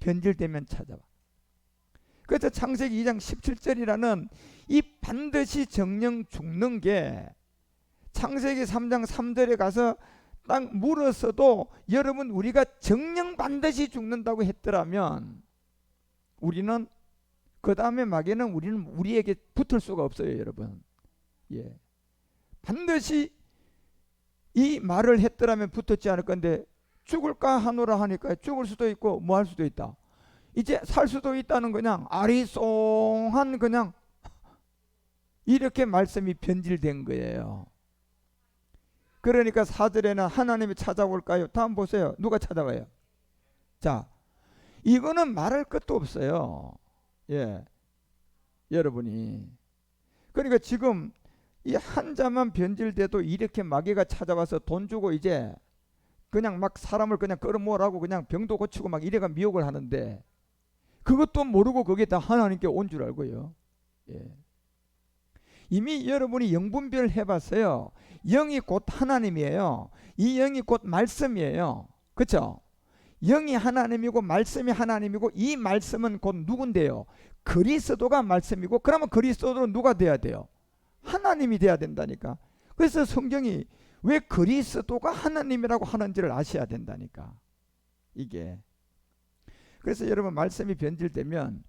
변질되면 찾아와. 그래서 창세기 2장 17절이라는 이 반드시 정령 죽는 게 창세기 3장 3절에 가서 딱 물었어도 여러분 우리가 정령 반드시 죽는다고 했더라면 우리는 그 다음에 막에는 우리는 우리에게 붙을 수가 없어요, 여러분. 예, 반드시 이 말을 했더라면 붙었지 않을 건데 죽을까 하노라 하니까 죽을 수도 있고 뭐 할 수도 있다. 이제 살 수도 있다는 그냥 아리송한 그냥 이렇게 말씀이 변질된 거예요. 그러니까 4절에는 하나님이 찾아올까요? 다음 보세요. 누가 찾아와요? 자, 이거는 말할 것도 없어요. 예, 여러분이. 그러니까 지금 이 한자만 변질돼도 이렇게 마귀가 찾아와서 돈 주고 이제 그냥 막 사람을 그냥 끌어모으라고 그냥 병도 고치고 막 이래가 미혹을 하는데 그것도 모르고 그게 다 하나님께 온 줄 알고요. 예. 이미 여러분이 영분별 해봤어요. 영이 곧 하나님이에요. 이 영이 곧 말씀이에요. 그렇죠? 영이 하나님이고 말씀이 하나님이고 이 말씀은 곧 누군데요? 그리스도가 말씀이고 그러면 그리스도는 누가 돼야 돼요? 하나님이 돼야 된다니까. 그래서 성경이 왜 그리스도가 하나님이라고 하는지를 아셔야 된다니까. 이게. 그래서 여러분 말씀이 변질되면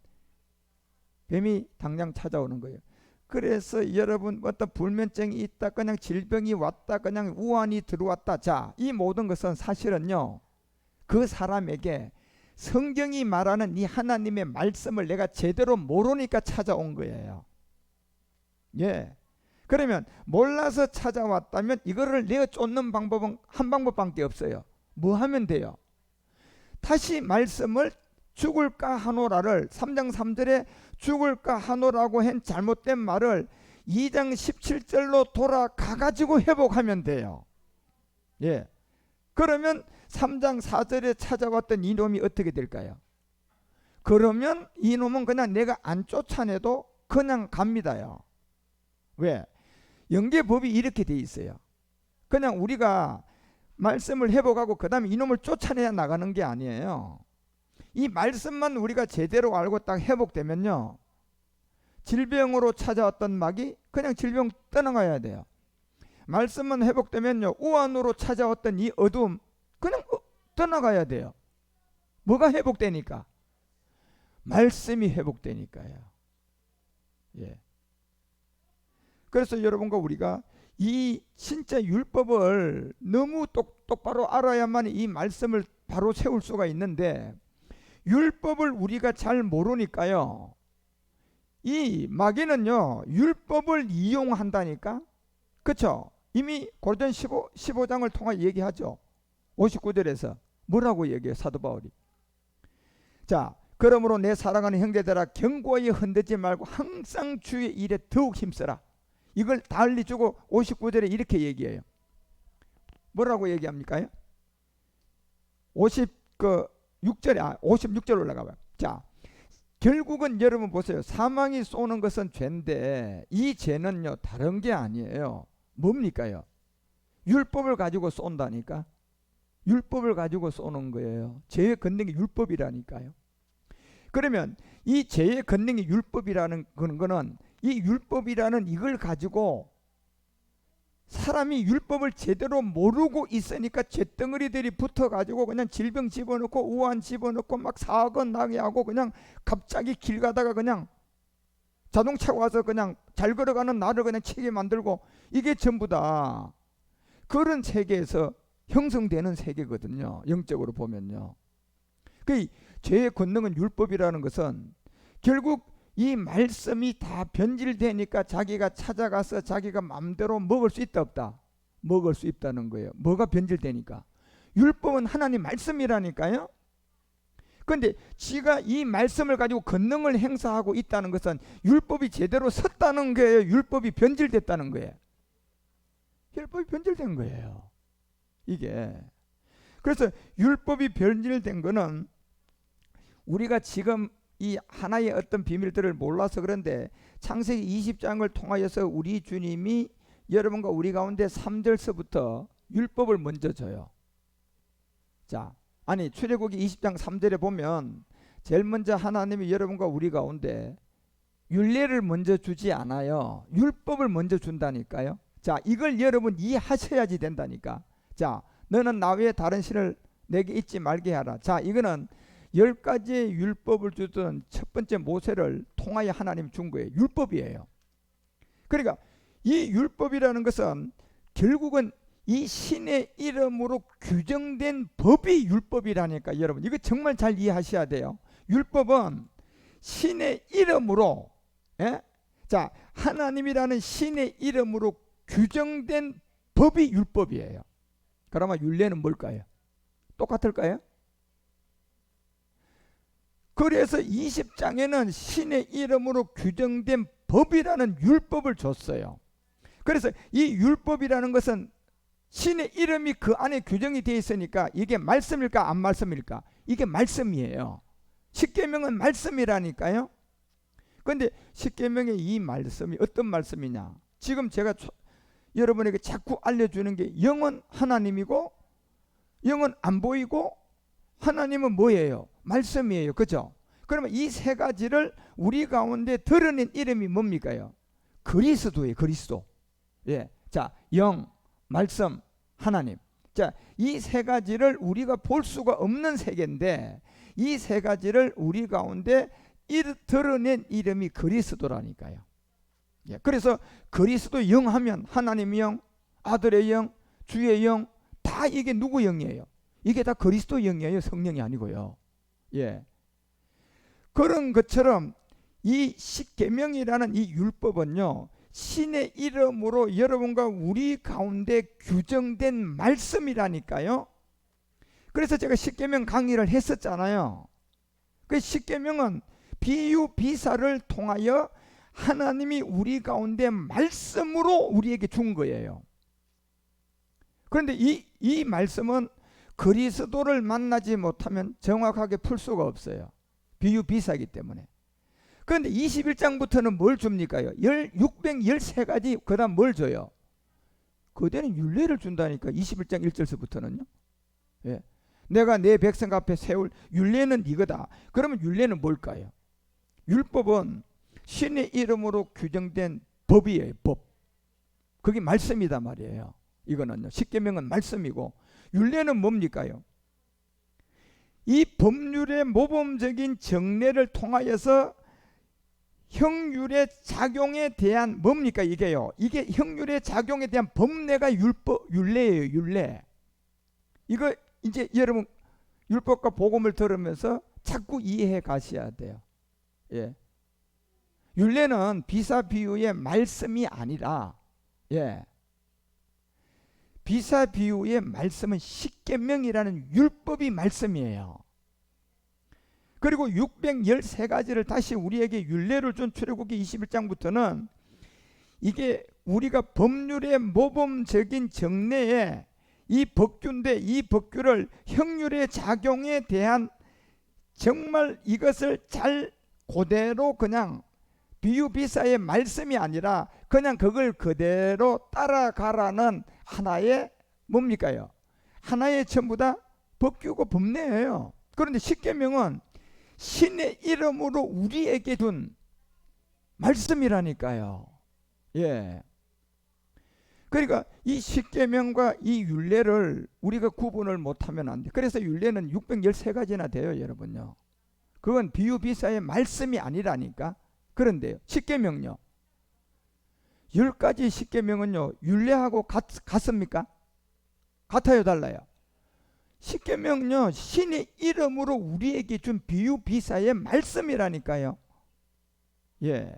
뱀이 당장 찾아오는 거예요. 그래서 여러분 어떤 불면증이 있다, 그냥 질병이 왔다, 그냥 우환이 들어왔다. 자, 이 모든 것은 사실은요, 그 사람에게 성경이 말하는 이 하나님의 말씀을 내가 제대로 모르니까 찾아온 거예요. 예. 그러면 몰라서 찾아왔다면 이거를 내가 쫓는 방법은 한 방법밖에 없어요. 뭐 하면 돼요? 다시 말씀을 죽을까 하노라를 3장 3절에 죽을까 하노라고 한 잘못된 말을 2장 17절로 돌아가 가지고 회복하면 돼요. 예. 그러면 3장 4절에 찾아왔던 이놈이 어떻게 될까요? 그러면 이놈은 그냥 내가 안 쫓아내도 그냥 갑니다요. 왜? 영계법이 이렇게 돼 있어요. 그냥 우리가 말씀을 회복하고 그 다음에 이놈을 쫓아내야 나가는 게 아니에요. 이 말씀만 우리가 제대로 알고 딱 회복되면요, 질병으로 찾아왔던 마귀 그냥 질병 떠나가야 돼요. 말씀만 회복되면요, 우환으로 찾아왔던 이 어둠 그냥 떠나가야 돼요. 뭐가 회복되니까? 말씀이 회복되니까요. 예. 그래서 여러분과 우리가 이 진짜 율법을 너무 똑바로 알아야만 이 말씀을 바로 세울 수가 있는데 율법을 우리가 잘 모르니까요, 이 마귀는요 율법을 이용한다니까. 그렇죠? 이미 고린도전 15장을 통해 얘기하죠. 59절에서 뭐라고 얘기해요, 사도 바울이? 자, 그러므로 내 사랑하는 형제들아 견고히 흔들지 말고 항상 주의 일에 더욱 힘써라. 이걸 달리 주고 59절에 이렇게 얘기해요. 뭐라고 얘기합니까요? 56절 올라가봐요. 자, 결국은 여러분 보세요. 사망이 쏘는 것은 죄인데 이 죄는요 다른 게 아니에요. 뭡니까요? 율법을 가지고 쏜다니까. 율법을 가지고 쏘는 거예요. 죄의 권능이 율법이라니까요. 그러면 이 죄의 권능이 율법이라는 거는 이 율법이라는 이걸 가지고 사람이 율법을 제대로 모르고 있으니까 쇳덩어리들이 붙어가지고 그냥 질병 집어넣고 우환 집어넣고 막 사건 나게 하고 그냥 갑자기 길 가다가 그냥 자동차가 와서 그냥 잘 걸어가는 나를 그냥 치게 만들고 이게 전부 다 그런 세계에서 형성되는 세계거든요. 영적으로 보면요. 그 죄의 권능은 율법이라는 것은 결국 이 말씀이 다 변질되니까 자기가 찾아가서 자기가 마음대로 먹을 수 있다 없다? 먹을 수 있다는 거예요. 뭐가 변질되니까? 율법은 하나님 말씀이라니까요. 그런데 지가 이 말씀을 가지고 권능을 행사하고 있다는 것은 율법이 제대로 섰다는 거예요? 율법이 변질됐다는 거예요? 율법이 변질된 거예요. 이게. 그래서 율법이 변질된 거는 우리가 지금 이 하나의 어떤 비밀들을 몰라서 그런데 창세기 20장을 통하여서 우리 주님이 여러분과 우리 가운데 3절서부터 율법을 먼저 줘요. 자, 아니 출애굽기 20장 3절에 보면 제일 먼저 하나님이 여러분과 우리 가운데 율례를 먼저 주지 않아요. 율법을 먼저 준다니까요. 자, 이걸 여러분 이해하셔야지 된다니까. 자, 너는 나 외에 다른 신을 내게 잊지 말게 하라. 자, 이거는 10가지의 율법을 주던 첫 번째 모세를 통하여 하나님 준 거예요. 율법이에요. 그러니까 이 율법이라는 것은 결국은 이 신의 이름으로 규정된 법이 율법이라니까. 여러분 이거 정말 잘 이해하셔야 돼요. 율법은 신의 이름으로, 예? 자, 하나님이라는 신의 이름으로 규정된 법이 율법이에요. 그러면 율례는 뭘까요? 똑같을까요? 그래서 20장에는 신의 이름으로 규정된 법이라는 율법을 줬어요. 그래서 이 율법이라는 것은 신의 이름이 그 안에 규정이 되어 있으니까 이게 말씀일까 안 말씀일까? 이게 말씀이에요. 십계명은 말씀이라니까요. 그런데 십계명의 이 말씀이 어떤 말씀이냐? 지금 제가 여러분에게 자꾸 알려주는 게 영은 하나님이고 영은 안 보이고 하나님은 뭐예요? 말씀이에요. 그죠? 그러면 이 세 가지를 우리 가운데 드러낸 이름이 뭡니까요? 그리스도예요. 그리스도. 예. 자, 영, 말씀, 하나님. 자, 이 세 가지를 우리가 볼 수가 없는 세계인데 이 세 가지를 우리 가운데 드러낸 이름이 그리스도라니까요. 예. 그래서 그리스도 영 하면 하나님의 영, 아들의 영, 주의 영, 다 이게 누구 영이에요? 이게 다 그리스도 영이에요. 성령이 아니고요. 예. 그런 것처럼 이 십계명이라는 이 율법은요, 신의 이름으로 여러분과 우리 가운데 규정된 말씀이라니까요. 그래서 제가 십계명 강의를 했었잖아요. 그 십계명은 비유 비사를 통하여 하나님이 우리 가운데 말씀으로 우리에게 준 거예요. 그런데 이 말씀은 그리스도를 만나지 못하면 정확하게 풀 수가 없어요. 비유 비사이기 때문에. 그런데 21장부터는 뭘 줍니까요? 613가지. 그 다음 뭘 줘요? 그대는 율례를 준다니까. 21장 1절서부터는요. 예. 내가 내 백성 앞에 세울 율례는 이거다. 그러면 율례는 뭘까요? 율법은 신의 이름으로 규정된 법이에요. 법. 그게 말씀이다 말이에요. 이거는요. 십계명은 말씀이고 율례는 뭡니까요? 이 법률의 모범적인 정례를 통하여서 형율의 작용에 대한 뭡니까 이게요? 이게 형율의 작용에 대한 법례가 율례예요. 율례. 이거 이제 여러분 율법과 복음을 들으면서 자꾸 이해해 가셔야 돼요. 예. 율례는 비사 비유의 말씀이 아니라, 예, 비사 비유의 말씀은 십계명이라는 율법이 말씀이에요. 그리고 613가지를 다시 우리에게 율례를 준 출애굽기 21장부터는 이게 우리가 법률의 모범적인 정례에 이 법규인데 이 법규를 형률의 작용에 대한 정말 이것을 잘 그대로 그냥 비유비사의 말씀이 아니라 그냥 그걸 그대로 따라가라는 하나의 뭡니까요? 하나의 전부 다 법규고 법례예요. 그런데 십계명은 신의 이름으로 우리에게 준 말씀이라니까요. 예. 그러니까 이 십계명과 이 율례를 우리가 구분을 못하면 안 돼. 그래서 율례는 613가지나 돼요, 여러분요. 그건 비유비사의 말씀이 아니라니까. 그런데요, 십계명요, 10가지 십계명은요 율례하고 같습니까? 같아요, 달라요? 십계명요 신의 이름으로 우리에게 준 비유비사의 말씀이라니까요. 예.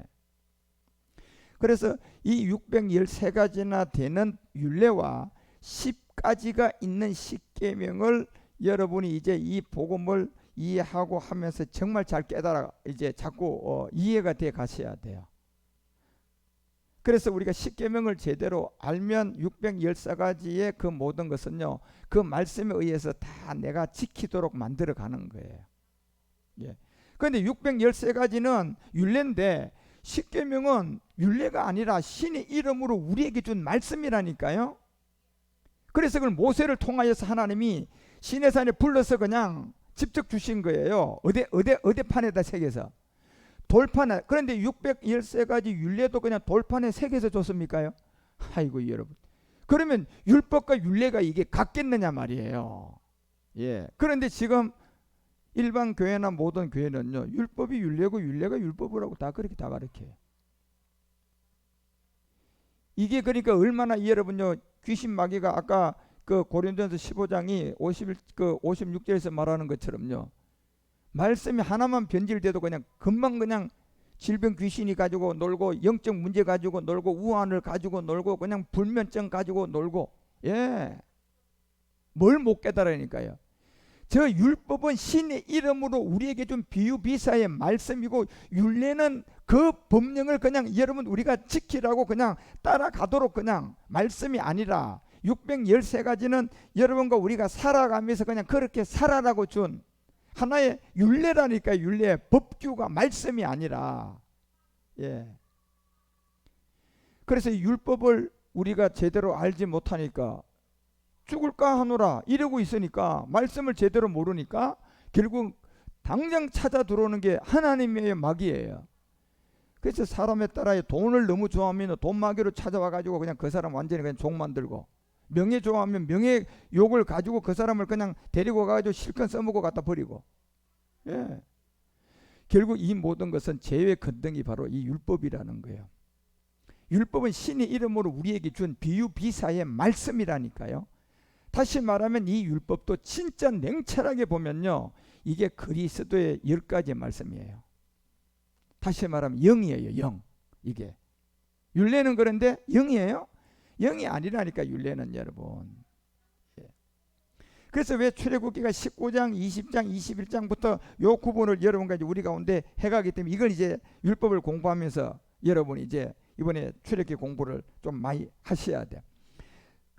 그래서 이 613가지나 되는 율례와 10가지가 있는 십계명을 여러분이 이제 이 복음을 이해하고 하면서 정말 잘 깨달아 이제 자꾸 이해가 돼 가셔야 돼요. 그래서 우리가 십계명을 제대로 알면 614가지의 그 모든 것은요 그 말씀에 의해서 다 내가 지키도록 만들어 가는 거예요. 예. 그런데 613가지는 율례인데 십계명은 율례가 아니라 신의 이름으로 우리에게 준 말씀이라니까요. 그래서 그걸 모세를 통하여서 하나님이 시내산에 불러서 그냥 직접 주신 거예요. 어대판에다 새겨서. 돌판에. 그런데 613가지 율례도 그냥 돌판에 새겨서 줬습니까요? 아이고 여러분. 그러면 율법과 율례가 이게 같겠느냐 말이에요. 예. 그런데 지금 일반 교회나 모든 교회는요, 율법이 율례고 율례가 율법이라고 다 그렇게 다 가르쳐요. 이게 그러니까 얼마나 여러분요, 귀신 마귀가 아까 그 고린도전서 15장이 56절에서 말하는 것처럼요, 말씀이 하나만 변질돼도 그냥 금방 그냥 질병 귀신이 가지고 놀고, 영적 문제 가지고 놀고, 우환을 가지고 놀고, 그냥 불면증 가지고 놀고, 예, 뭘 못 깨달으니까요. 저 율법은 신의 이름으로 우리에게 준 비유비사의 말씀이고, 율례는 그 법령을 그냥 여러분 우리가 지키라고 그냥 따라가도록 그냥 말씀이 아니라 613가지는 여러분과 우리가 살아가면서 그냥 그렇게 살아라고 준 하나의 율례라니까. 율례, 법규가 말씀이 아니라. 예. 그래서 율법을 우리가 제대로 알지 못하니까 죽을까 하노라 이러고 있으니까, 말씀을 제대로 모르니까 결국 당장 찾아 들어오는 게 하나님의 마귀예요. 그래서 사람에 따라 돈을 너무 좋아하면 돈 마귀로 찾아와 가지고 그냥 그 사람 완전히 그냥 종 만들고, 명예 좋아하면 명예 욕을 가지고 그 사람을 그냥 데리고 가가지고 실컷 써먹고 갖다 버리고. 예. 결국 이 모든 것은 죄의 근덩이 바로 이 율법이라는 거예요. 율법은 신의 이름으로 우리에게 준 비유비사의 말씀이라니까요. 다시 말하면 이 율법도 진짜 냉철하게 보면요, 이게 그리스도의 10가지 말씀이에요. 다시 말하면 영이에요. 영. 이게 율례는 그런데 영이에요? 영이 아니라니까 율례는 여러분. 예. 그래서 왜 출애굽기가 19장, 20장, 21장부터 요 구분을 여러분과 우리 가운데 해가기 때문에, 이걸 이제 율법을 공부하면서 여러분이 이제 이번에 출애굽기 공부를 좀 많이 하셔야 돼요.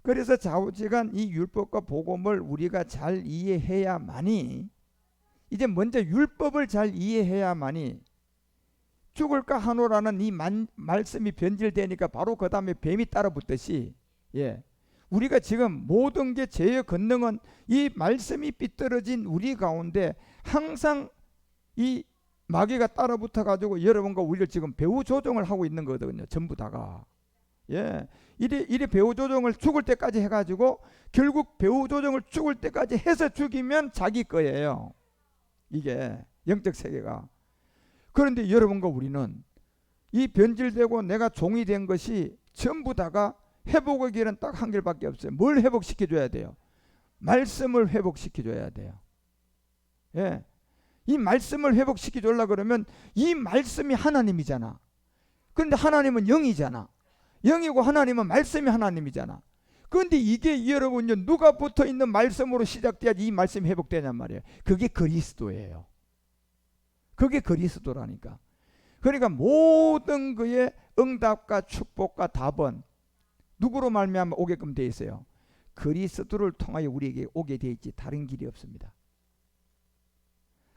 그래서 좌우지간 이 율법과 복음을 우리가 잘 이해해야만이, 이제 먼저 율법을 잘 이해해야만이 죽을까 하노라는 이 말씀이 변질되니까 바로 그 다음에 뱀이 따라 붙듯이, 예, 우리가 지금 모든 게 죄의 권능은 이 말씀이 삐뚤어진 우리 가운데 항상 이 마귀가 따라 붙어 가지고 여러분과 우리를 지금 배후 조종을 하고 있는 거거든요. 전부 다가. 예, 이리 배후 조종을 죽을 때까지 해가지고 결국 배후 조종을 죽을 때까지 해서 죽이면 자기 거예요. 이게 영적 세계가. 그런데 여러분과 우리는 이 변질되고 내가 종이 된 것이 전부 다가 회복의 길은 딱 한 길밖에 없어요. 뭘 회복시켜줘야 돼요? 말씀을 회복시켜줘야 돼요. 예, 이 말씀을 회복시켜주려고 그러면 이 말씀이 하나님이잖아. 그런데 하나님은 영이잖아. 영이고 하나님은 말씀이 하나님이잖아. 그런데 이게 여러분요, 누가 붙어있는 말씀으로 시작돼야지 이 말씀이 회복되냔 말이에요. 그게 그리스도예요. 그게 그리스도라니까. 그러니까 모든 그의 응답과 축복과 답은 누구로 말미암아 오게끔 돼 있어요? 그리스도를 통하여 우리에게 오게 돼 있지 다른 길이 없습니다.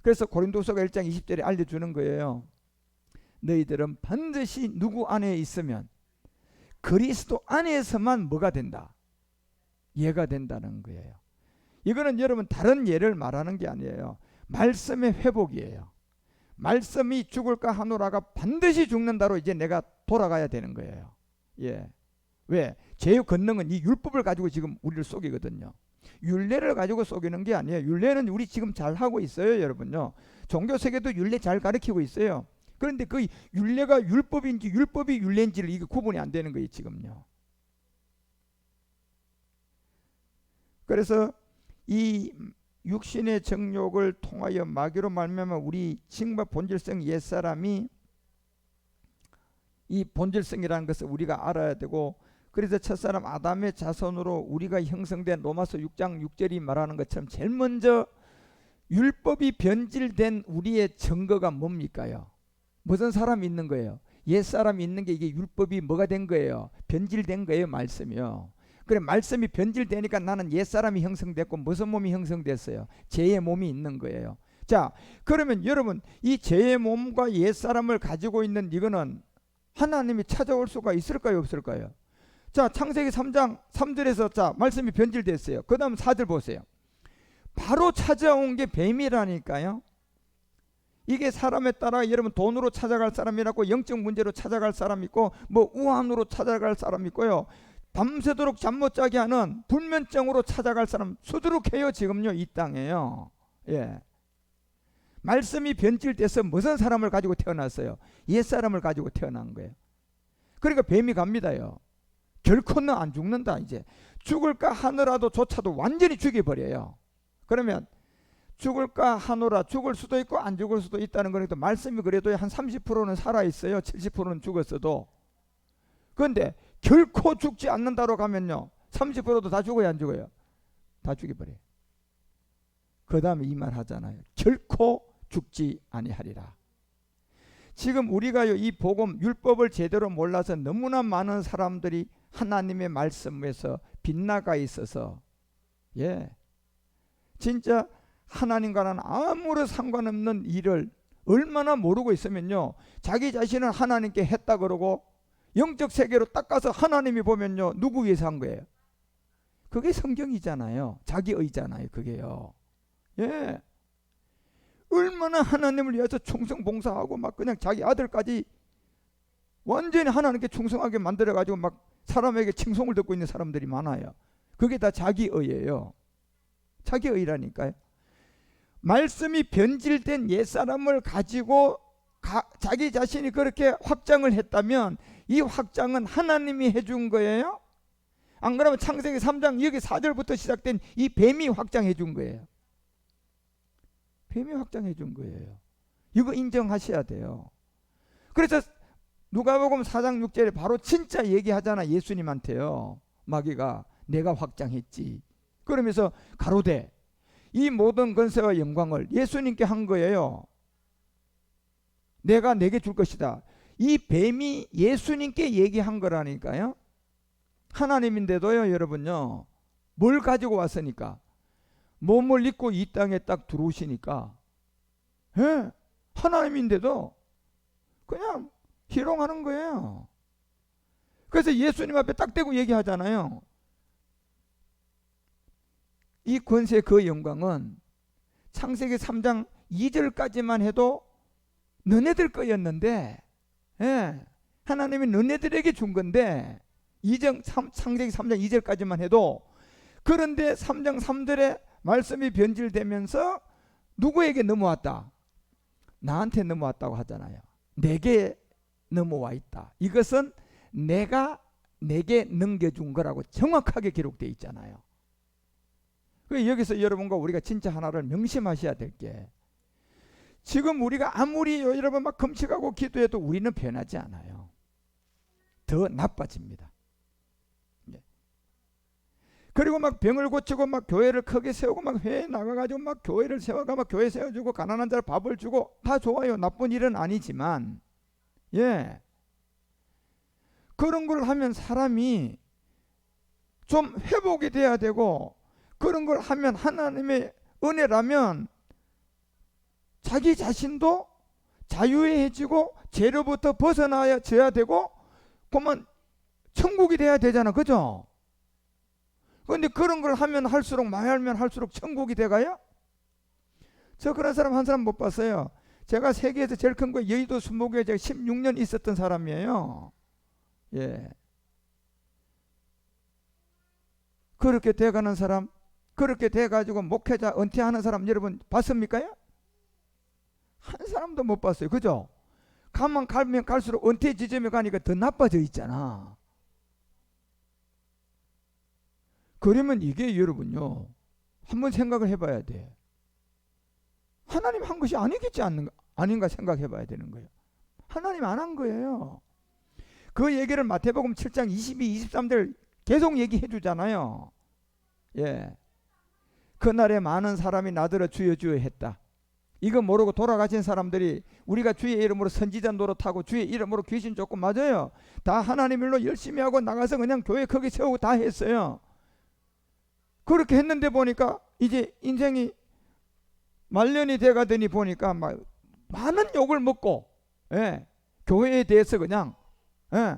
그래서 고린도서가 1장 20절에 알려주는 거예요. 너희들은 반드시 누구 안에 있으면 그리스도 안에서만 뭐가 된다? 예가 된다는 거예요. 이거는 여러분 다른 예를 말하는 게 아니에요. 말씀의 회복이에요. 말씀이 죽을까 하노라가 반드시 죽는다로 이제 내가 돌아가야 되는 거예요. 예. 왜? 죄의 권능은 이 율법을 가지고 지금 우리를 속이거든요. 율례를 가지고 속이는 게 아니에요. 율례는 우리 지금 잘 하고 있어요, 여러분요. 종교 세계도 율례 잘 가르치고 있어요. 그런데 그 율례가 율법인지 율법이 율례인지를 이게 구분이 안 되는 거예요, 지금요. 그래서 이 육신의 정욕을 통하여 마귀로 말미암아 우리 정말 본질성 옛사람이, 이 본질성이라는 것을 우리가 알아야 되고, 그래서 첫사람 아담의 자손으로 우리가 형성된 로마서 6장 6절이 말하는 것처럼 제일 먼저 율법이 변질된 우리의 증거가 뭡니까요? 무슨 사람이 있는 거예요? 옛사람이 있는 게, 이게 율법이 뭐가 된 거예요? 변질된 거예요, 말씀이요. 그래, 말씀이 변질되니까 나는 옛사람이 형성됐고 무슨 몸이 형성됐어요? 죄의 몸이 있는 거예요. 자, 그러면 여러분 이 죄의 몸과 옛사람을 가지고 있는 이거는 하나님이 찾아올 수가 있을까요, 없을까요? 자, 창세기 3장 3절에서 자 말씀이 변질됐어요. 그 다음 4절 보세요. 바로 찾아온 게 뱀이라니까요. 이게 사람에 따라 여러분 돈으로 찾아갈 사람이라고, 영적 문제로 찾아갈 사람 있고, 뭐 우환으로 찾아갈 사람 있고요. 밤새도록 잠 못 자게 하는 불면증으로 찾아갈 사람 수두룩해요. 지금요 이 땅에요. 예. 말씀이 변질돼서 무슨 사람을 가지고 태어났어요? 옛사람을 가지고 태어난 거예요. 그러니까 뱀이 갑니다요. 결코는 안 죽는다. 이제 죽을까 하느라도 조차도 완전히 죽여버려요. 그러면 죽을까 하노라, 죽을 수도 있고 안 죽을 수도 있다는 거니까 말씀이 그래도 한 30%는 살아있어요. 70%는 죽었어도. 그런데 결코 죽지 않는다로 가면요 30%도 다 죽어요, 안 죽어요? 다 죽여버려요. 그 다음에 이 말 하잖아요. 결코 죽지 아니하리라. 지금 우리가요 이 복음 율법을 제대로 몰라서 너무나 많은 사람들이 하나님의 말씀에서 빗나가 있어서, 예, 진짜 하나님과는 아무런 상관없는 일을 얼마나 모르고 있으면요 자기 자신은 하나님께 했다 그러고 영적 세계로 딱 가서 하나님이 보면요 누구 위해서 한 거예요? 그게 성경이잖아요. 자기의잖아요. 그게요. 예, 얼마나 하나님을 위해서 충성 봉사하고 막 그냥 자기 아들까지 완전히 하나님께 충성하게 만들어 가지고 막 사람에게 칭송을 듣고 있는 사람들이 많아요. 그게 다 자기의예요. 자기의라니까요. 말씀이 변질된 옛사람을 가지고 자기 자신이 그렇게 확장을 했다면 이 확장은 하나님이 해준 거예요? 안 그러면 창세기 3장 여기 4절부터 시작된 이 뱀이 확장해 준 거예요. 뱀이 확장해 준 거예요. 이거 인정하셔야 돼요. 그래서 누가복음 4장 6절에 바로 진짜 얘기하잖아. 예수님한테요. 마귀가 내가 확장했지. 그러면서 가로되 이 모든 권세와 영광을 예수님께 한 거예요. 내가 내게 줄 것이다. 이 뱀이 예수님께 얘기한 거라니까요. 하나님인데도요 여러분요 뭘 가지고 왔으니까, 몸을 입고 이 땅에 딱 들어오시니까, 예, 하나님인데도 그냥 희롱하는 거예요. 그래서 예수님 앞에 딱 대고 얘기하잖아요. 이 권세 그 영광은 창세기 3장 2절까지만 해도 너네들 거였는데, 예, 하나님이 너네들에게 준 건데 창세기 3장 2절까지만 해도, 그런데 3장 3절에 말씀이 변질되면서 누구에게 넘어왔다? 나한테 넘어왔다고 하잖아요. 내게 넘어와 있다. 이것은 내가 내게 넘겨준 거라고 정확하게 기록되어 있잖아요. 여기서 여러분과 우리가 진짜 하나를 명심하셔야 될 게, 지금 우리가 아무리 여러분 막 금식하고 기도해도 우리는 변하지 않아요. 더 나빠집니다. 그리고 막 병을 고치고 막 교회를 크게 세우고 막 회에 나가가지고 막 교회를 세워가 막 교회 세워주고 가난한 자를 밥을 주고 다 좋아요. 나쁜 일은 아니지만, 예, 그런 걸 하면 사람이 좀 회복이 돼야 되고, 그런 걸 하면 하나님의 은혜라면 자기 자신도 자유해지고 죄로부터 벗어나야 되고 그러면 천국이 돼야 되잖아. 그죠? 그런데 그런 걸 하면 할수록 말하면 할수록 천국이 돼가요? 저 그런 사람 한 사람 못 봤어요. 제가 세계에서 제일 큰 거 여의도 순복교에 제가 16년 있었던 사람이에요. 예. 그렇게 돼가는 사람, 그렇게 돼가지고 목회자 은퇴하는 사람 여러분 봤습니까? 한 사람도 못 봤어요. 그죠? 가면 갈수록 은퇴 지점에 가니까 더 나빠져 있잖아. 그러면 이게 여러분요 한번 생각을 해봐야 돼. 하나님 한 것이 아니겠지 아닌가 생각해 봐야 되는 거예요. 하나님 안 한 거예요. 그 얘기를 마태복음 7장 22, 23절 계속 얘기해 주잖아요. 예, 그날에 많은 사람이 나더러 주여 주여 했다. 이거 모르고 돌아가신 사람들이 우리가 주의 이름으로 선지자 노릇하고 주의 이름으로 귀신 쫓고, 맞아요. 다 하나님 일로 열심히 하고 나가서 그냥 교회 크게 세우고 다 했어요. 그렇게 했는데 보니까 이제 인생이 말년이 돼가더니 보니까 막 많은 욕을 먹고, 예, 교회에 대해서 그냥, 예,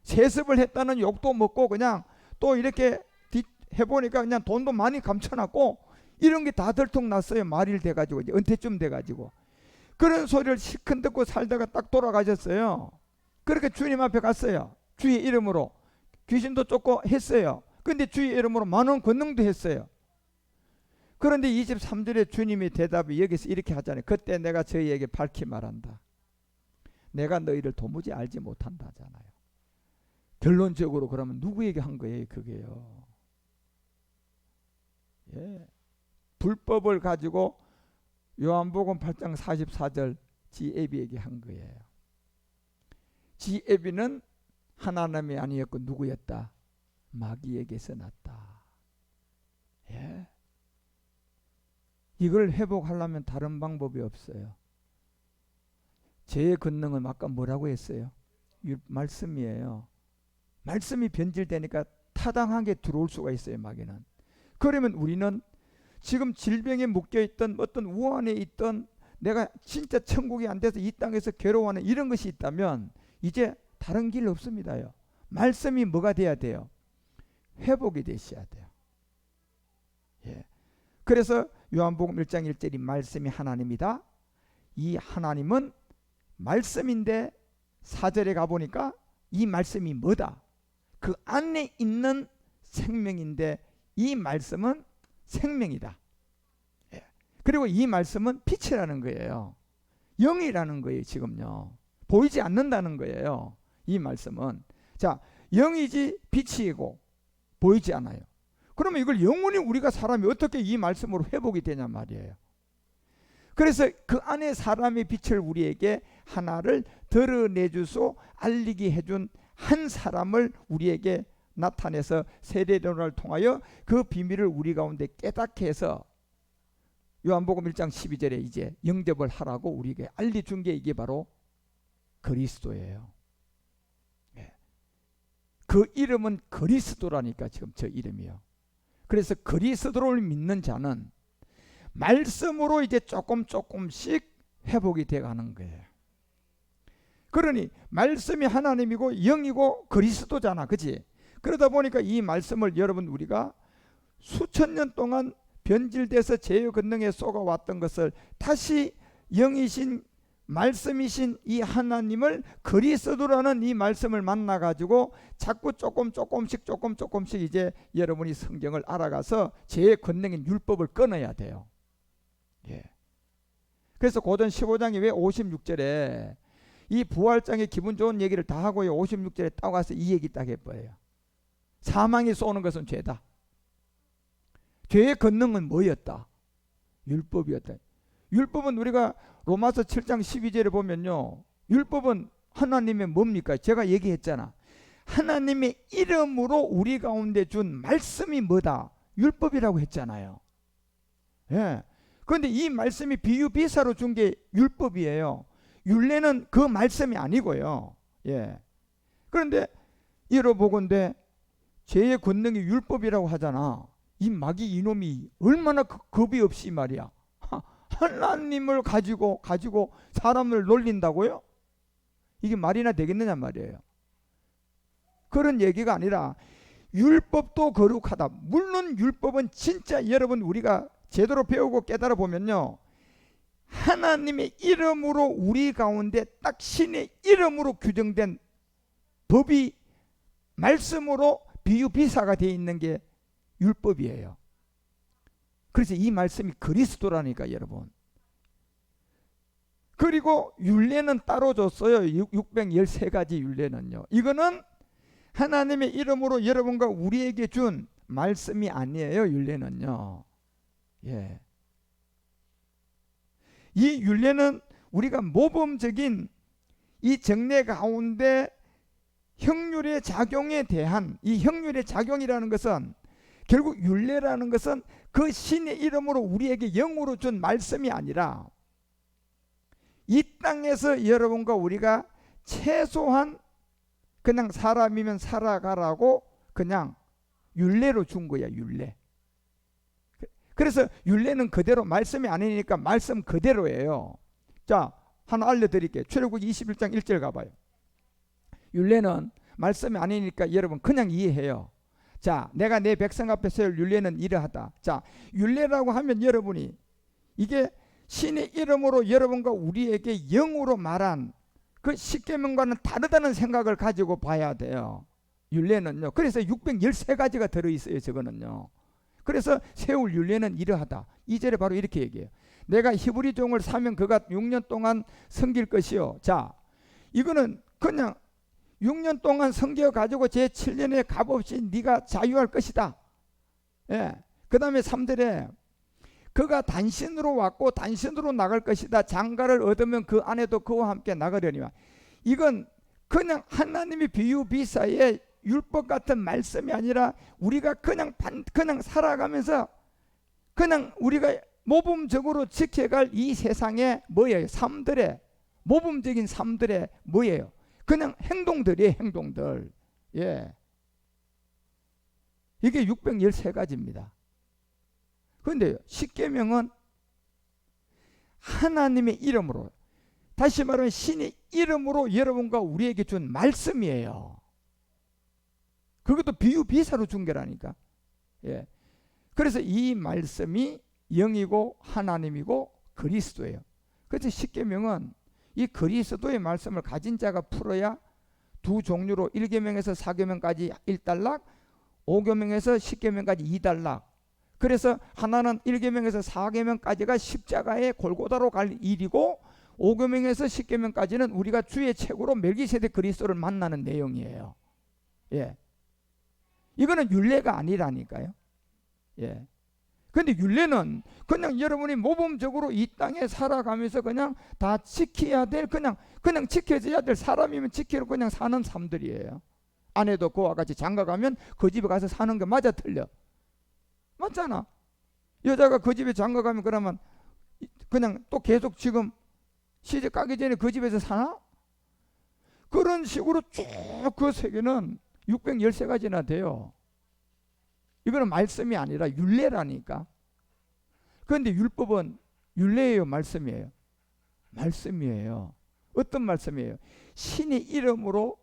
세습을 했다는 욕도 먹고 그냥 또 이렇게 해보니까 그냥 돈도 많이 감춰놨고 이런 게 다 들통났어요. 말일 돼가지고 이제 은퇴쯤 돼가지고 그런 소리를 실컷 듣고 살다가 딱 돌아가셨어요. 그렇게 주님 앞에 갔어요. 주의 이름으로 귀신도 쫓고 했어요. 근데 주의 이름으로 많은 권능도 했어요. 그런데 23절에 주님의 대답이 여기서 이렇게 하잖아요. 그때 내가 저희에게 밝히 말한다. 내가 너희를 도무지 알지 못한다 하잖아요. 결론적으로 그러면 누구에게 한 거예요? 그게요. 예. 불법을 가지고 요한복음 8장 44절 지에비에게 한 거예요. 지에비는 하나님이 아니었고 누구였다? 마귀에게서 났다. 예. 이걸 회복하려면 다른 방법이 없어요. 죄의 권능은 아까 뭐라고 했어요? 말씀이에요. 말씀이 변질되니까 타당하게 들어올 수가 있어요. 마귀는. 그러면 우리는 지금 질병에 묶여있던 어떤 우환에 있던 내가 진짜 천국이 안 돼서 이 땅에서 괴로워하는 이런 것이 있다면 이제 다른 길 없습니다요. 말씀이 뭐가 돼야 돼요? 회복이 되셔야 돼요. 예. 그래서 요한복음 1장 1절이 말씀이 하나님이다. 이 하나님은 말씀인데 4절에 가보니까 이 말씀이 뭐다? 그 안에 있는 생명인데 이 말씀은 생명이다. 예. 그리고 이 말씀은 빛이라는 거예요. 영이라는 거예요. 지금요. 보이지 않는다는 거예요. 이 말씀은. 자, 영이지 빛이고 보이지 않아요. 그러면 이걸 영원히 우리가 사람이 어떻게 이 말씀으로 회복이 되냐 말이에요. 그래서 그 안에 사람의 빛을 우리에게 하나를 드러내주소 알리게 해준 한 사람을 우리에게 나타내서 세례요한을 통하여 그 비밀을 우리 가운데 깨닫게 해서 요한복음 1장 12절에 이제 영접을 하라고 우리에게 알려준 게 이게 바로 그리스도예요. 네. 그 이름은 그리스도라니까 지금 저 이름이요. 그래서 그리스도를 믿는 자는 말씀으로 이제 조금씩 회복이 돼가는 거예요. 그러니 말씀이 하나님이고 영이고 그리스도잖아, 그치? 그러다 보니까 이 말씀을 여러분 우리가 수천 년 동안 변질돼서 죄의 권능에 쏘아왔던 것을 다시 영이신 말씀이신 이 하나님을 그리스도라는 이 말씀을 만나가지고 자꾸 조금씩 이제 여러분이 성경을 알아가서 죄의 권능인 율법을 끊어야 돼요. 예. 그래서 고전 15장에 왜 56절에 이 부활장의 기분 좋은 얘기를 다 하고 56절에 딱 와서 이 얘기 딱 해버려요. 사망이 쏘는 것은 죄다. 죄의 권능은 뭐였다? 율법이었다. 율법은 우리가 로마서 7장 12절에 보면요. 율법은 하나님의 뭡니까? 제가 얘기했잖아. 하나님의 이름으로 우리 가운데 준 말씀이 뭐다? 율법이라고 했잖아요. 예. 그런데 이 말씀이 비유비사로 준 게 율법이에요. 율례는 그 말씀이 아니고요. 예. 그런데 이러보건대 죄의 권능이 율법이라고 하잖아. 이 마귀 이놈이 얼마나 겁이 없이 말이야. 하나님을 가지고 사람을 놀린다고요? 이게 말이나 되겠느냐 말이에요. 그런 얘기가 아니라 율법도 거룩하다. 물론 율법은 진짜 여러분 우리가 제대로 배우고 깨달아 보면요. 하나님의 이름으로 우리 가운데 딱 신의 이름으로 규정된 법이 말씀으로 비유비사가 되어 있는 게 율법이에요. 그래서 이 말씀이 그리스도라니까 여러분. 그리고 율례는 따로 줬어요. 613가지 율례는요. 이거는 하나님의 이름으로 여러분과 우리에게 준 말씀이 아니에요. 율례는요. 예. 이 율례는 우리가 모범적인 이 정례 가운데 형률의 작용에 대한 이 형률의 작용이라는 것은 결국 율례라는 것은 그 신의 이름으로 우리에게 영으로 준 말씀이 아니라 이 땅에서 여러분과 우리가 최소한 그냥 사람이면 살아가라고 그냥 율례로 준 거야. 율례. 그래서 율례는 그대로 말씀이 아니니까 말씀 그대로예요. 자, 하나 알려드릴게요. 출애굽기 21장 1절 가봐요. 율례는 말씀이 아니니까 여러분 그냥 이해해요. 자, 내가 내 백성 앞에 세울 율례는 이러하다. 자, 율례라고 하면 여러분이 이게 신의 이름으로 여러분과 우리에게 영으로 말한 그 십계명과는 다르다는 생각을 가지고 봐야 돼요. 율례는요. 그래서 613가지가 들어있어요. 저거는요. 그래서 세울 율례는 이러하다. 2절에 바로 이렇게 얘기해요. 내가 히브리 종을 사면 그가 6년 동안 섬길 것이요. 자, 이거는 그냥 6년 동안 섬겨 가지고 제 7년에 값없이 네가 자유할 것이다. 예. 그 다음에 3절에 그가 단신으로 왔고 단신으로 나갈 것이다. 장가를 얻으면 그 안에도 그와 함께 나가려니와. 이건 그냥 하나님이 비유비사의 율법 같은 말씀이 아니라 우리가 그냥 살아가면서 그냥 우리가 모범적으로 지켜갈 이 세상의 뭐예요? 삶들의 모범적인 삶들의 뭐예요? 그냥 행동들이에요. 행동들. 예. 이게 613가지입니다. 그런데 십계명은 하나님의 이름으로, 다시 말하면 신의 이름으로 여러분과 우리에게 준 말씀이에요. 그것도 비유비사로 준 거라니까. 예. 그래서 이 말씀이 영이고 하나님이고 그리스도예요. 그래서 십계명은 이 그리스도의 말씀을 가진 자가 풀어야 두 종류로 1계명에서 4계명까지 1단락, 5계명에서 10계명까지 2단락. 그래서 하나는 1계명에서 4계명까지가 십자가의 골고다로 갈 일이고 5계명에서 10계명까지는 우리가 주의 책으로 멜기세덱 그리스도를 만나는 내용이에요. 예. 이거는 율례가 아니라니까요. 예. 근데 율례는 그냥 여러분이 모범적으로 이 땅에 살아가면서 그냥 다 지켜야 될, 그냥 지켜져야 될, 사람이면 지키러 그냥 사는 삶들이에요. 아내도 그와 같이 장가 가면 그 집에 가서 사는 게 맞아 틀려? 맞잖아. 여자가 그 집에 장가 가면 그러면 그냥 또 계속 지금 시집 가기 전에 그 집에서 사나? 그런 식으로 쭉 그 세계는 613가지나 돼요. 이거는 말씀이 아니라 율례라니까. 그런데 율법은 율례예요, 말씀이에요? 말씀이에요. 어떤 말씀이에요? 신의 이름으로,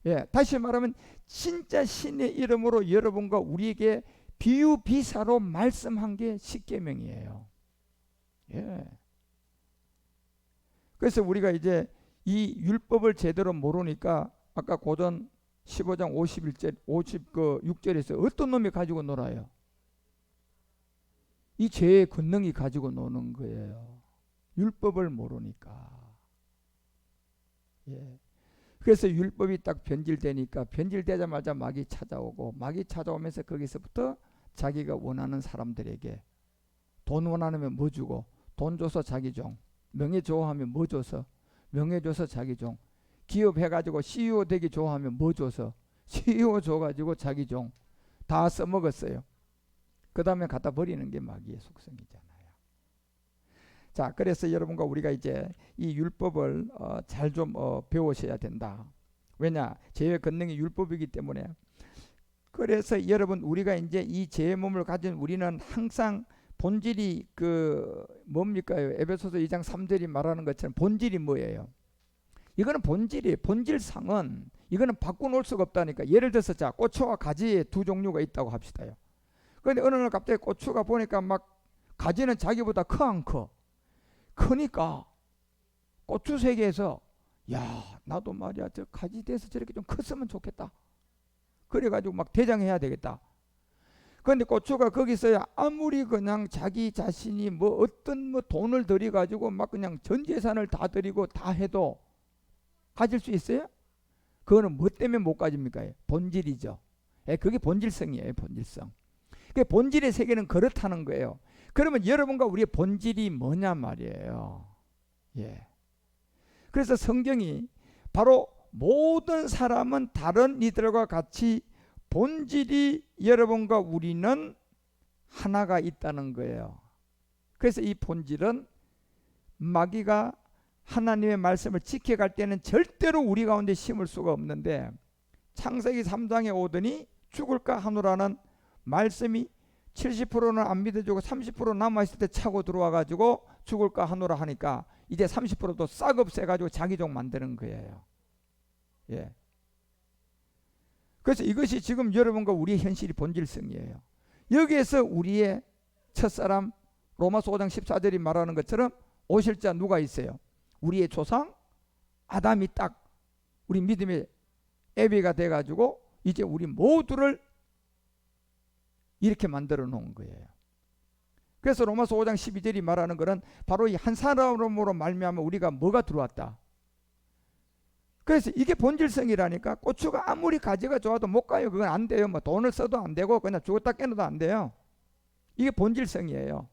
예, 다시 말하면 진짜 신의 이름으로 여러분과 우리에게 비유비사로 말씀한 게 십계명이에요. 예. 그래서 우리가 이제 이 율법을 제대로 모르니까 아까 고전 15장 51절 56절에서 어떤 놈이 가지고 놀아요? 이 죄의 권능이 가지고 노는 거예요. 율법을 모르니까. 예. 그래서 율법이 딱 변질되니까 변질되자마자 마귀 찾아오고, 마귀 찾아오면서 거기서부터 자기가 원하는 사람들에게 돈 원하면 뭐 주고, 돈 줘서 자기 종, 명예 좋아하면 뭐 줘서 명예 줘서 자기 종, 기업 해가지고 CEO 되기 좋아하면 뭐 줘서 CEO 줘가지고 자기 종 다 써먹었어요. 그 다음에 갖다 버리는 게 마귀의 속성이잖아요. 자, 그래서 여러분과 우리가 이제 이 율법을 잘 좀 배우셔야 된다. 왜냐? 죄의 권능이 율법이기 때문에. 그래서 여러분, 우리가 이제 이 죄의 몸을 가진 우리는 항상 본질이 뭡니까? 에베소서 2장 3절이 말하는 것처럼 본질이 뭐예요? 이거는 본질이에요. 본질상은 이거는 바꿔놓을 수가 없다니까. 예를 들어서 자, 고추와 가지의 두 종류가 있다고 합시다요. 그런데 어느 날 갑자기 고추가 보니까 막 가지는 자기보다 커 안 커? 크니까 고추 세계에서 야, 나도 말이야 저 가지 돼서 저렇게 좀 컸으면 좋겠다. 그래가지고 막 대장해야 되겠다. 그런데 고추가 거기서 아무리 그냥 자기 자신이 뭐 어떤 뭐 돈을 들여가지고 막 그냥 전 재산을 다 들이고 다 해도 가질 수 있어요? 그거는 뭐 때문에 못 가집니까? 본질이죠. 예, 그게 본질성이에요. 본질성. 그 본질의 세계는 그렇다는 거예요. 그러면 여러분과 우리의 본질이 뭐냐 말이에요. 예. 그래서 성경이 바로 모든 사람은 다른 이들과 같이 본질이 여러분과 우리는 하나가 있다는 거예요. 그래서 이 본질은 마귀가 하나님의 말씀을 지켜갈 때는 절대로 우리 가운데 심을 수가 없는데, 창세기 3장에 오더니 죽을까 하노라는 말씀이 70%는 안 믿어주고 30% 남아있을 때 차고 들어와가지고 죽을까 하노라 하니까 이제 30%도 싹 없애가지고 자기 종 만드는 거예요. 예. 그래서 이것이 지금 여러분과 우리의 현실이 본질성이에요. 여기에서 우리의 첫사람 로마서 5장 14절이 말하는 것처럼 오실 자 누가 있어요? 우리의 조상 아담이 딱 우리 믿음의 애비가 돼가지고 이제 우리 모두를 이렇게 만들어 놓은 거예요. 그래서 로마서 5장 12절이 말하는 것은 바로 이 한 사람으로 말미암아 우리가 뭐가 들어왔다. 그래서 이게 본질성이라니까. 고추가 아무리 가지가 좋아도 못 가요. 그건 안 돼요. 뭐 돈을 써도 안 되고 그냥 죽었다 깨어나도 안 돼요. 이게 본질성이에요.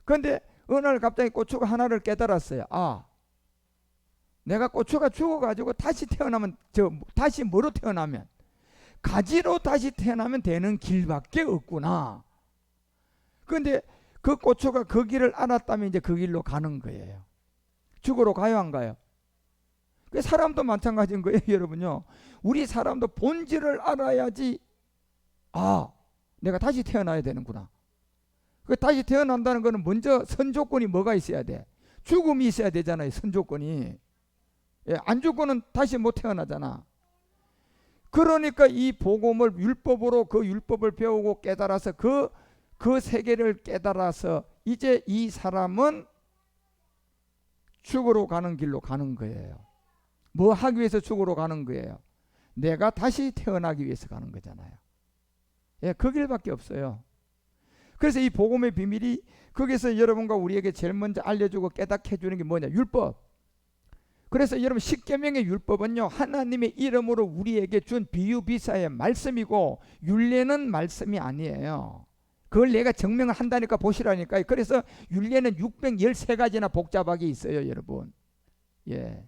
그런데 어느 날 갑자기 고추가 하나를 깨달았어요. 아, 내가 고추가 죽어가지고 다시 태어나면 다시 뭐로 태어나면 가지로 다시 태어나면 되는 길밖에 없구나. 그런데 그 고추가 그 길을 알았다면 이제 그 길로 가는 거예요. 죽으러 가요, 안 가요? 그 사람도 마찬가지인 거예요, 여러분요. 우리 사람도 본질을 알아야지. 아, 내가 다시 태어나야 되는구나. 그 다시 태어난다는 거는 먼저 선조건이 뭐가 있어야 돼? 죽음이 있어야 되잖아요, 선조건이. 예, 안 죽고는 다시 못 태어나잖아. 그러니까 이 복음을 율법으로 그 율법을 배우고 깨달아서 그 세계를 깨달아서 이제 이 사람은 죽으러 가는 길로 가는 거예요. 뭐 하기 위해서 죽으러 가는 거예요? 내가 다시 태어나기 위해서 가는 거잖아요. 예, 그 길밖에 없어요. 그래서 이 복음의 비밀이 거기서 여러분과 우리에게 제일 먼저 알려주고 깨닫게 해주는 게 뭐냐? 율법. 그래서 여러분 십계명의 율법은요, 하나님의 이름으로 우리에게 준 비유비사의 말씀이고 율례는 말씀이 아니에요. 그걸 내가 증명을 한다니까 보시라니까요. 그래서 율례는 613가지나 복잡하게 있어요, 여러분. 예.